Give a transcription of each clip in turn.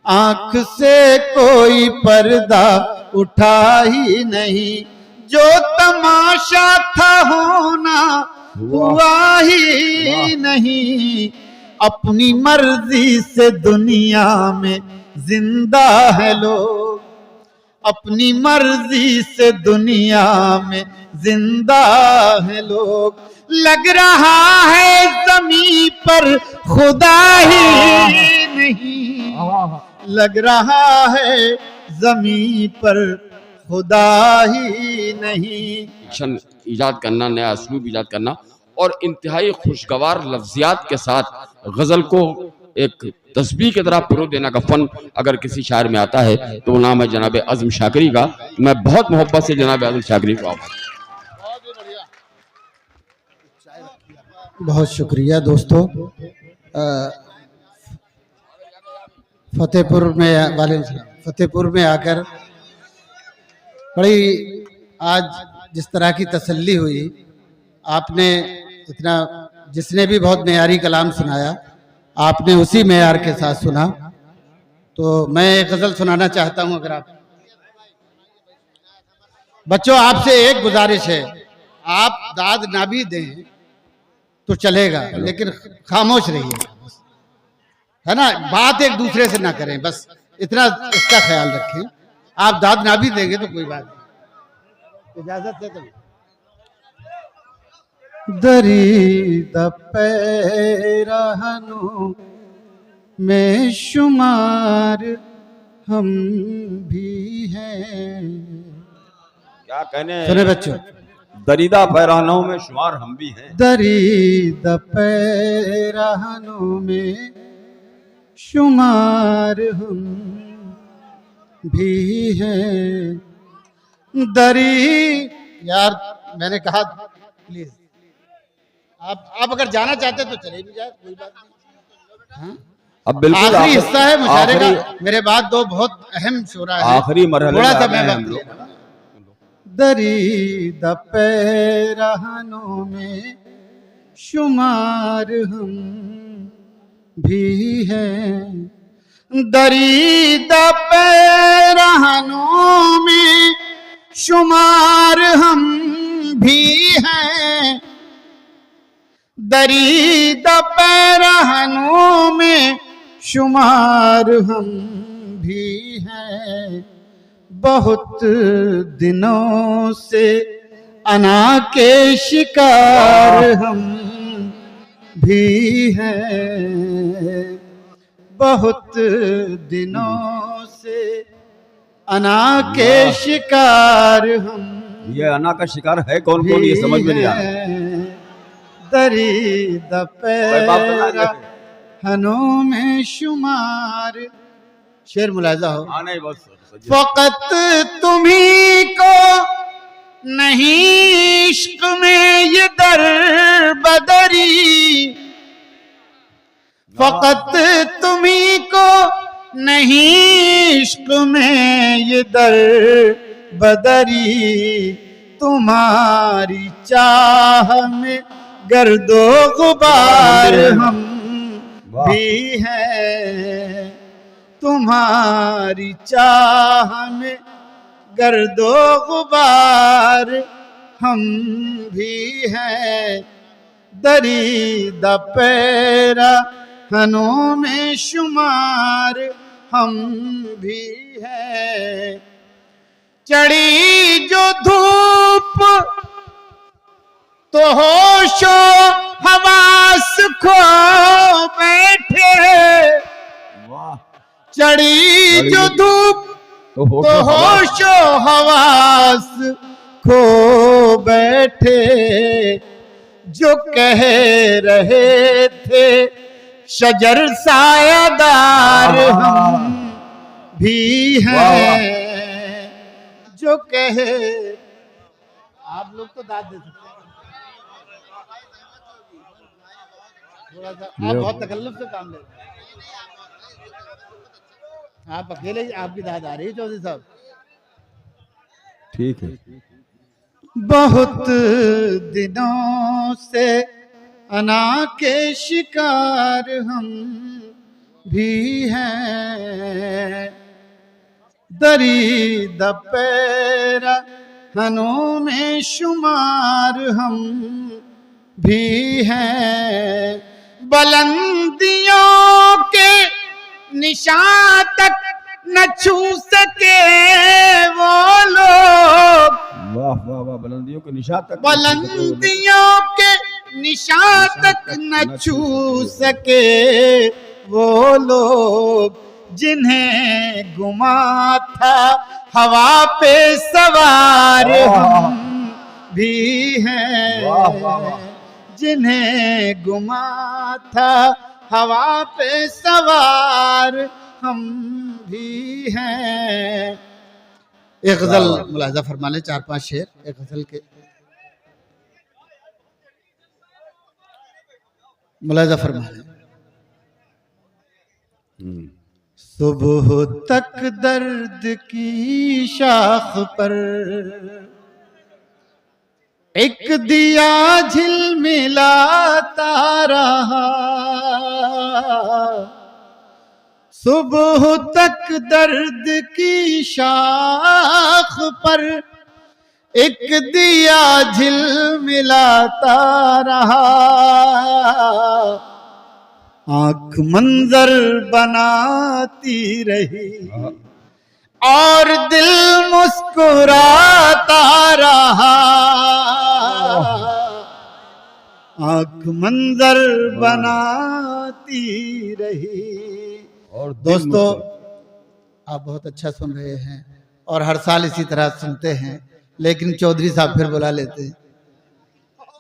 आंख से कोई पर्दा उठा ही नहीं, जो तमाशा था होना हुआ ही नहीं। अपनी मर्जी से दुनिया में जिंदा है लोग, अपनी मर्जी से दुनिया में जिंदा है लोग। लग रहा है ज़मीं पर खुदा ही नहीं, लग रहा है ज़मीं पर खुदा ही नहीं। एक्शन ईजाद करना, नया असलूब ईजाद करना और इंतहाई खुशगवार लफ्जियात के साथ गज़ल को एक तस्बीह की तरह परो देने का फन अगर किसी शायर में आता है तो वो नाम है जनाब आज़म शाकरी का। मैं बहुत मोहब्बत से जनाब आज़म शाकरी को बहुत शुक्रिया दोस्तों। फतेहपुर में आकर बड़ी आज जिस तरह की तसल्ली हुई, आपने इतना, जिसने भी बहुत मेयारी कलाम सुनाया आपने उसी मेयार के साथ सुना। तो मैं एक गजल सुनाना चाहता हूं। अगर आप बच्चों, आपसे एक गुजारिश है, आप दाद ना भी दें तो चलेगा, लेकिन खामोश रहिए, है ना। बात एक दूसरे से ना करें, बस इतना इसका ख्याल रखें। आप दाद ना भी देंगे तो कोई बात नहीं, इजाजत है। तो दरीद पैरहनों में शुमार हम भी हैं। क्या कहने सुने बच्चों, दरीदा पैरानों में शुमार हम भी हैं। दरीद पैरहनों में शुमार हम भी हैं। दरी यार, मैंने कहा प्लीज आप अगर जाना चाहते तो चले भी जाए, कोई बात नहीं। हाँ? अब बिल्कुल आखिरी हिस्सा है मुशायरे का, मेरे बाद दो बहुत अहम शोरा है, आखिरी मरहले थोड़ा सा मैं वक्त लेना। दरीद पैरहनों में शुमार हम भी हैं। दरीद पैरहनों में शुमार हम भी हैं। दरीद पैरहनों में शुमार हम भी हैं। बहुत दिनों से अना के शिकार हम भी हैं। बहुत दिनों से अना के शिकार हम, ये अना का शिकार है कौन कौन, ये समझ में नहीं आ रहा। दरीद पैरहनों में शुमार, शेर मुलाजा हो। नहीं, बस फकत तुम्ही को नहीं इश्क में ये दर बदरी, फकत तुम्ही को नहीं इश्क में ये दर बदरी। तुम्हारी चाह में गर्दो गुबार हम भी हैं। तुम्हारी चाह में गर्दो गुबार हम भी हैं। दरीद पैरहनों में शुमार हम भी हैं। चढ़ी जो धूप तो होशो हवास खो बैठे, चढ़ी जो धूप तो होशो हवास खो बैठे। जो कह रहे थे शजर सायादार हम भी हैं। जो कहे, आप लोग तो दाद दे सकते हैं, थोड़ा सा आप बहुत तकल्लुफ से काम ले रहे हैं। आप अकेले ही, आपकी दाद आ रही है चौधरी साहब। ठीक है। बहुत दिनों से अना के शिकार हम भी हैं। दरी दपेरा हनों में शुमार हम भी हैं। बुलंदियों के निशान तक न छू सके वो लोग, वाह वाह वाह, बुलंदियों के निशान तक, बुलंदियों के निशान तक न छू सके वो लोग, जिन्हें गुमा था हवा पे सवार हम भी हैं। जिन्हें गुमा था हवा पे सवार हम भी हैं। एक गजल मुलाहिजा फरमा ले, 4-5 शेर एक गजल के मुलाहिजा फरमा ले। सुबह तक दर्द की शाख पर एक दिया झिलमिलाता रहा, सुबह तक दर्द की शाख पर एक दिया झिलमिलाता रहा, आंख मंजर बनाती रही और दिल मुस्कुराता रहा, आंख मंजर बनाती रही। और दोस्तों, आप बहुत अच्छा सुन रहे हैं और हर साल इसी तरह सुनते हैं, लेकिन चौधरी साहब फिर बुला लेते हैं।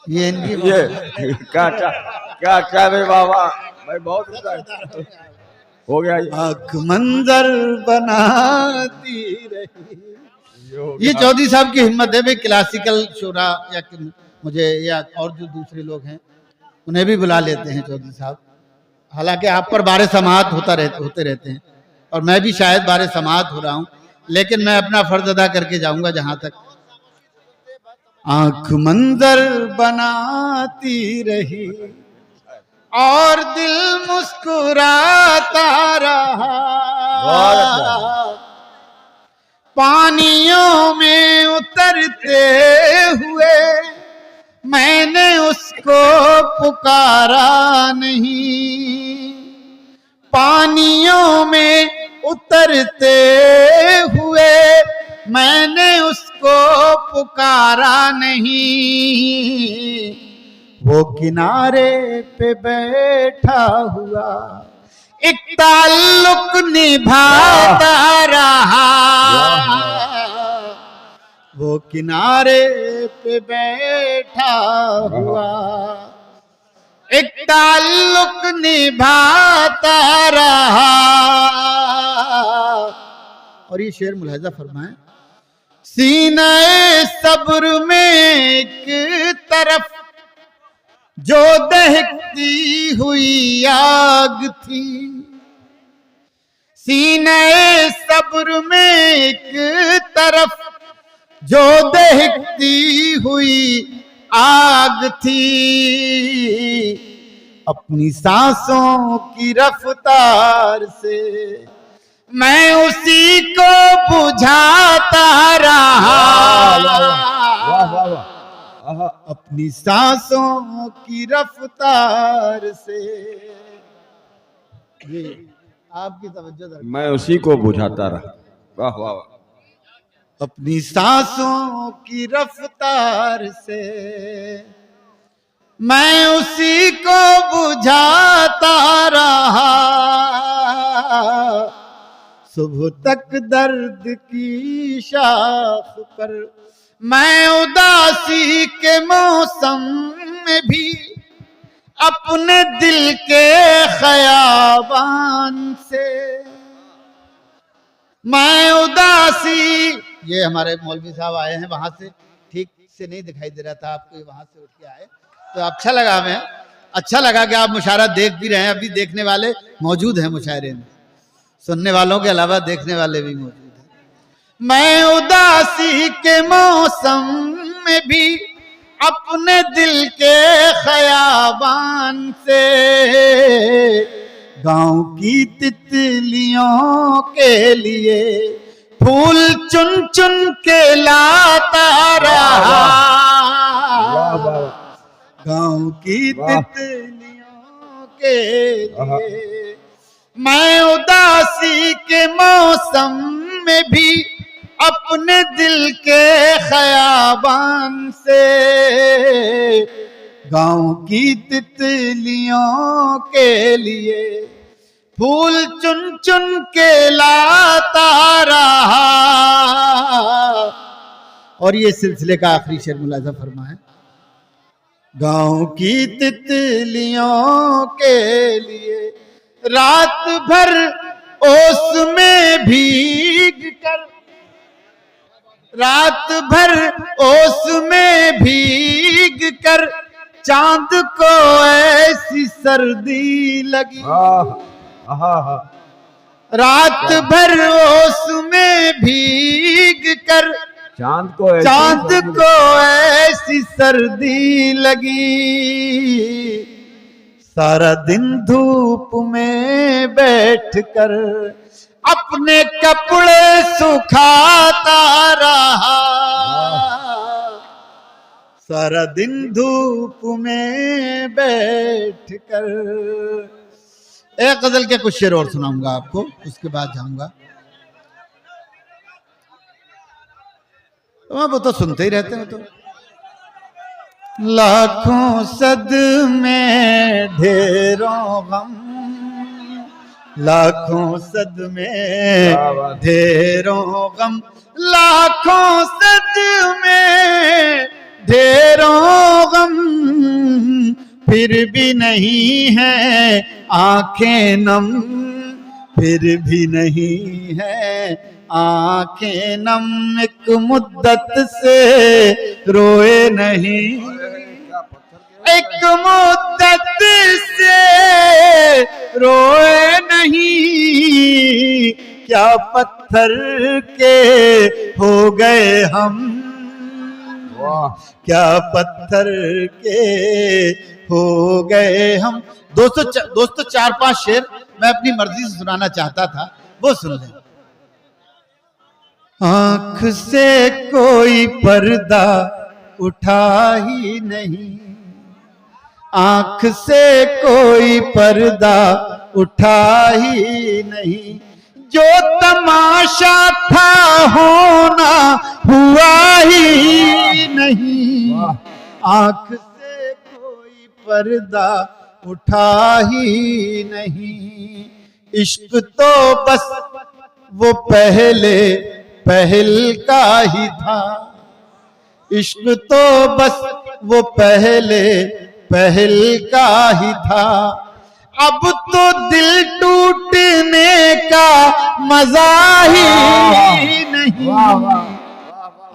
ये इनकी क्या रे बाबा, मैं बहुत हो गया। आंख मंजर बनाती रही। ये चौधरी साहब की हिम्मत है भाई। क्लासिकल शुरा या मुझे या और जो दूसरे लोग हैं उन्हें भी बुला लेते हैं चौधरी साहब। हालांकि आप पर बारे समाअत होते रहते हैं और मैं भी शायद बारे समाअत हो रहा हूं, लेकिन मैं अपना फर्ज अदा करके जाऊंगा जहां तक। आंख मंजर बनाती रही और दिल मुस्कुराता रहा, पानियों में उतरते हुए मैंने उसको पुकारा नहीं, पानियों में उतरते हुए मैंने उसको पुकारा नहीं, वो किनारे पे बैठा हुआ एक ताल्लुक निभाता रहा, वो किनारे पे बैठा हुआ एक ताल्लुक निभाता रहा। और ये शेर मुलाहिजा फरमाएं। सीने सब्र में एक तरफ जो दहकती हुई आग थी, सीने सब्र में एक तरफ जो दहकती हुई आग थी, अपनी सांसों की रफ्तार से मैं उसी को बुझाता रहा, अपनी सांसों की रफ्तार से। जी आपकी तवज्जो, मैं उसी को बुझाता रहा। वाह वाह, अपनी सांसों की रफ्तार से मैं उसी को बुझाता रहा, सुबह तक दर्द की शाख पर मैं उदासी के मौसम में भी अपने दिल के खयाबान से, मैं उदासी। ये हमारे मौलवी साहब आए हैं वहां से, ठीक से नहीं दिखाई दे रहा था आपको, वहां से उठ के आए तो अच्छा लगा। मैं अच्छा लगा कि आप मुशायरा देख भी रहे हैं। अभी देखने वाले मौजूद हैं मुशायरे में, सुनने वालों के अलावा देखने वाले भी मौजूद हैं। मैं उदासी के मौसम में भी अपने दिल के खयाबान से गांव की तितलियों के लिए फूल चुन चुन के लाता रहा, गांव की तितलियों के लिए। मैं उदासी के मौसम में भी अपने दिल के ख़याबान से गांव की तितलियों के लिए फूल चुन चुन के लाता रहा। और ये सिलसिले का आखिरी शेर मुलाजा फरमाए। गांव की तितलियों के लिए रात भर ओस में भीग कर, रात भर ओस में भीग कर चांद को ऐसी सर्दी लगी। रात भर ओस में भीग कर चांद को ऐसी सर्दी लगी। सारा दिन धूप में बैठकर अपने कपड़े सुखाता रहा। सारा दिन धूप में बैठकर। एक गजल के कुछ शेर और सुनाऊंगा आपको, उसके बाद जाऊंगा। वो तो सुनते ही रहते हो। तो लाखों सदमे ढेरों गम, लाखों सदमे ढेरों गम, लाखों सदमे ढेरों गम, फिर भी नहीं है आंखें नम, फिर भी नहीं है आंखें नम। एक मुद्दत से रोए नहीं, एक मुद्दत से रोए नहीं, क्या पत्थर के हो गए हम, क्या पत्थर के हो गए हम। दोस्तों 4-5 शेर मैं अपनी मर्जी से सुनाना चाहता था, वो सुन लें। आंख से कोई पर्दा उठा ही नहीं, आंख से कोई पर्दा उठा ही नहीं, जो तमाशा था होना हुआ ही नहीं। आंख से कोई पर्दा उठा ही नहीं, इश्क तो बस वो पहल का ही था, इश्क तो बस वो पहल का ही था। अब तो दिल टूटने का मजा ही नहीं,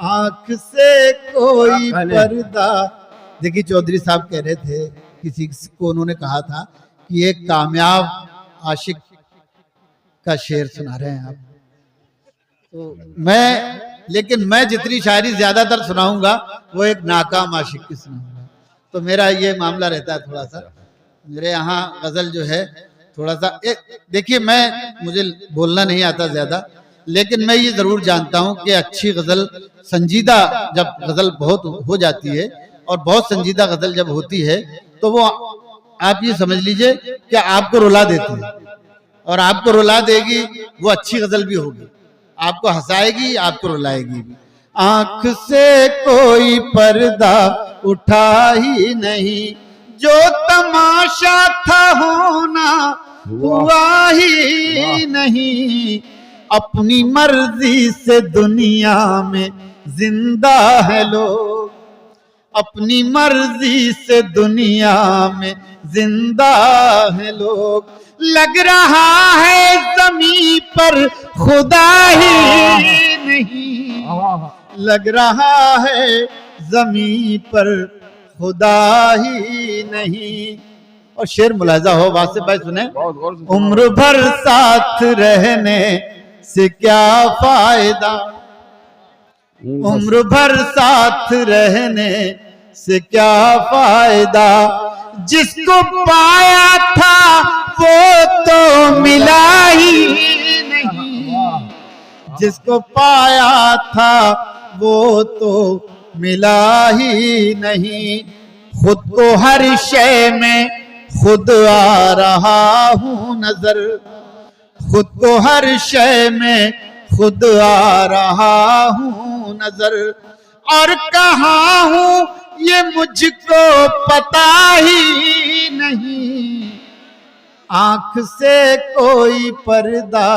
आंख से कोई पर्दा। देखिए चौधरी साहब कह रहे थे, किसी को उन्होंने कहा था कि एक कामयाब आशिक का शेर सुना रहे हैं आप। तो लेकिन मैं जितनी शायरी ज्यादातर सुनाऊंगा वो एक नाकाम आशिक की सुनाऊंगा। तो मेरा ये मामला रहता है थोड़ा सा, मेरे यहाँ गजल जो है थोड़ा सा देखिए, मुझे बोलना नहीं आता ज्यादा, लेकिन मैं ये जरूर जानता हूँ कि अच्छी गजल संजीदा, जब गजल बहुत हो जाती है और बहुत संजीदा गजल जब होती है तो वो आप ये समझ लीजिए कि आपको रुला देती है, और आपको रुला देगी वो अच्छी गजल भी होगी, आपको हंसाएगी, आपको रुलाएगी भी। आंख से कोई पर्दा उठा ही नहीं, जो तमाशा था होना हुआ ही नहीं। अपनी मर्जी से दुनिया में जिंदा है लोग, अपनी मर्जी से दुनिया में जिंदा है लोग। लग रहा है ज़मीं पर खुदा ही नहीं, लग रहा है ज़मीं पर खुदा ही नहीं। और शेर मुलाजा हो, वासिफ भाई सुने। उम्र भर साथ रहने से क्या फायदा, उम्र भर साथ रहने से क्या फायदा, जिसको पाया था वो तो मिला ही नहीं, जिसको पाया था वो तो मिला ही नहीं। खुद को हर शय में खुद आ रहा हूँ नजर, खुद को हर शय में खुद आ रहा हूँ नजर। और कहाँ हूँ ये मुझको पता ही नहीं, आंख से कोई पर्दा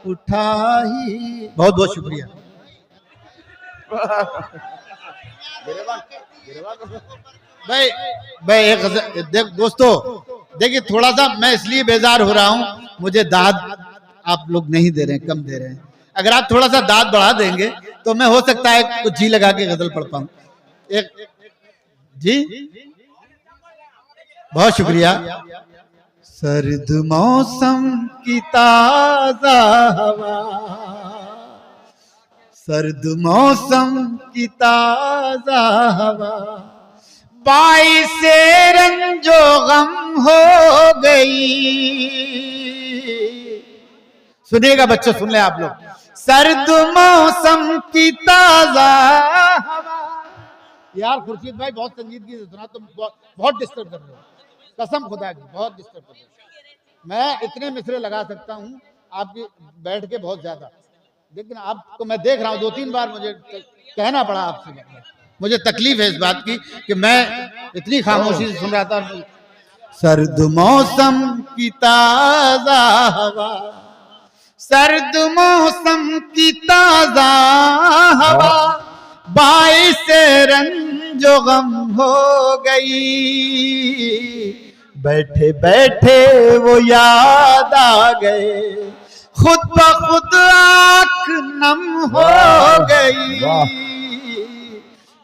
उठा ही। बहुत बहुत शुक्रिया। भाई भाई एक दोस्तों देखिए, थोड़ा सा मैं इसलिए बेजार हो रहा हूं, मुझे दाद आप लोग नहीं दे रहे हैं, कम दे रहे हैं। अगर आप थोड़ा सा दाद बढ़ा देंगे तो मैं हो सकता है कुछ जी लगा के गजल पढ़ पाऊं। एक जी बहुत शुक्रिया। सर्द मौसम की ताजा हवा, सर्द मौसम की ताजा हवा, बाइसे रंजो गम हो गई। सुनिएगा बच्चों, सुन ले आप लोग। सर्द मौसम की ताजा हवा। यार खुर्शीद भाई बहुत संजीदगी से सुना, तुम बहुत डिस्टर्ब कर रहे हो, कसम खुदा की बहुत डिस्टर्ब कर रहे हो। मैं इतने मिसरे लगा सकता हूँ आपकी बैठ के बहुत ज्यादा, लेकिन आपको मैं देख रहा हूँ 2-3 बार मुझे कहना पड़ा आपसे। मुझे तकलीफ है इस बात की कि मैं इतनी खामोशी से सुन रहा था। सर्द मौसम की ताजा हवा, सर्द मौसम की ताजा हवा, बाइसे रंजो गम हो गई। बैठे बैठे वो याद आ गए, खुद ब खुद आँख नम हो गई।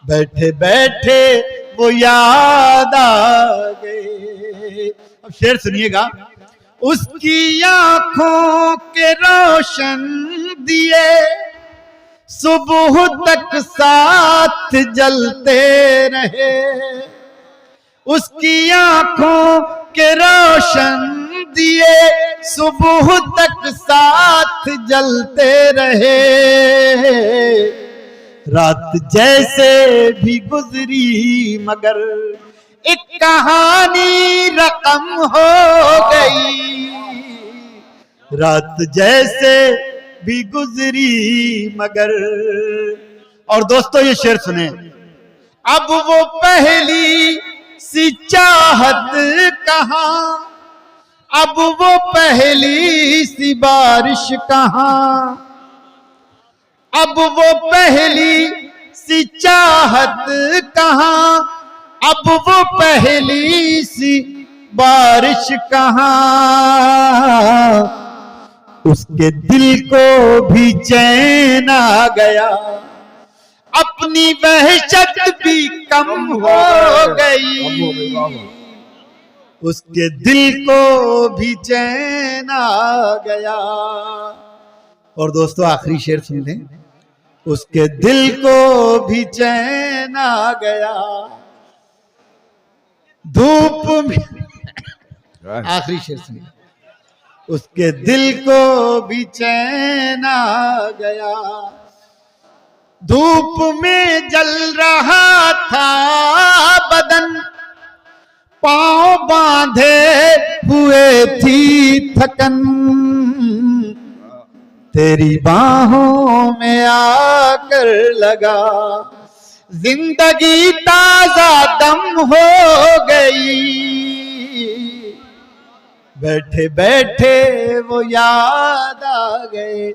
बैठे बैठे वो याद आ गए। अब शेर सुनिएगा। उसकी आंखों के रोशन दिए सुबह तक साथ जलते रहे, उसकी आंखों के रोशन दिए सुबह तक साथ जलते रहे। रात जैसे भी गुजरी मगर एक कहानी रकम हो गई। रात जैसे भी गुजरी मगर। और दोस्तों ये शेर सुने। अब वो पहली सी चाहत कहाँ, अब वो पहली सी बारिश कहाँ, अब वो पहली सी चाहत कहाँ, अब वो पहली सी बारिश कहाँ। उसके दिल को भी चैन आ गया, अपनी वहशत भी कम हो गई। उसके दिल को भी चैन आ गया। और दोस्तों आखिरी शेर सुन लें। उसके दिल को भी चैन आ गया धूप में। आखिरी शेर सुनिए। उसके दिल को भी चैन आ गया, धूप में जल रहा था बदन, पांव बांधे हुए थी थकन, तेरी बाहों में आकर लगा जिंदगी ताजा दम हो गई। बैठे बैठे वो याद आ गए,